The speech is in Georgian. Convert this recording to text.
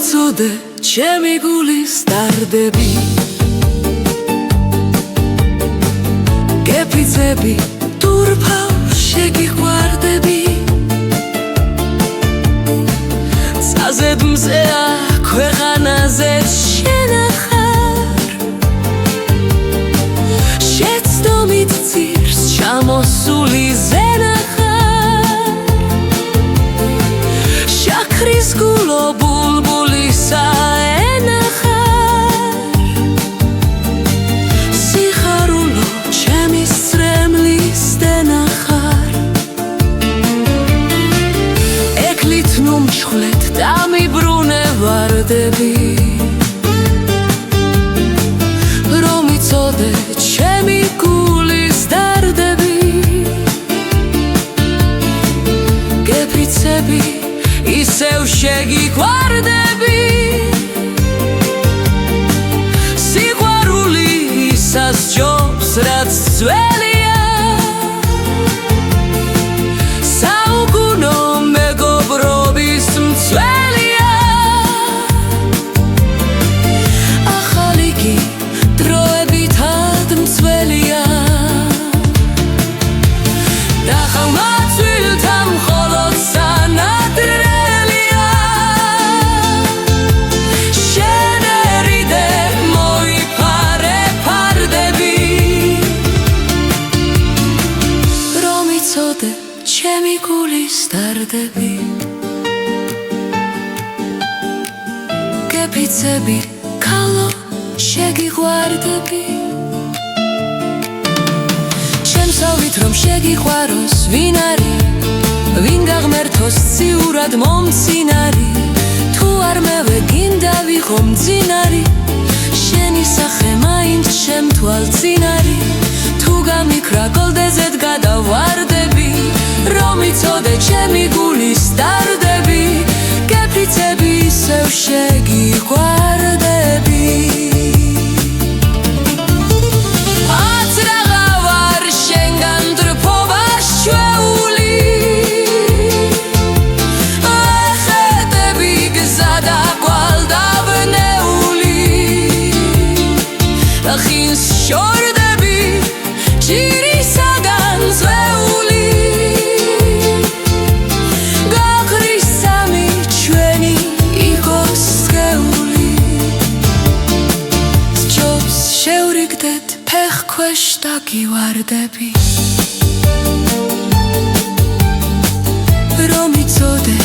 რომიცოდე ჩემი გულის დარდები გეფიცები თურფავ შეგიყვარდები საზედ მზეა ქვეყანაზე შენახარ შეცდომით ძირს ჩამოსული ზენახარ შაქრის გულო ბულბულისა ენახარ სიხარულო ჩემი სწრემლის დენახარ ეკლით ნუ მჩხვლეთ დამიბრუნე ვარდები რომ იცოდე ჩემი გულის დარდები გეფიცები ისევ შეგიყვარდები სიყვარული ისასჯობს რაც ძველია საუკუნო მეგობრობის მცველია ახალი კი დროებითად მცველია და ხალხმაცვილთა მხოლოდ სანადრელია შენერიდე მოიფარე ფარდები რომ იცოდე ჩემი გულის დარდები გეფიცები ქალო შეგიყვარდები ჩემსავით რომ შეგიყვაროს ვინ არის ვინ გაღმერთოს ციურად მომცინარი თუ არ მევე გინდა ვიყო მძინარი შენი სახე მაინც შემთვალწინარი თუ გამიქრა გოლდეზედ გადავარდები რომ იცოდე ჩემი გულის დარდები გეფიცები ისევ შეგიყვარდები შორდები ჭირისაგან ზვეული გაქრის სამი ჩვენი იყოს სხეული სჯობს შევრიგდეთ ფეხ ქვეშ დაგივარდები რომ იცოდე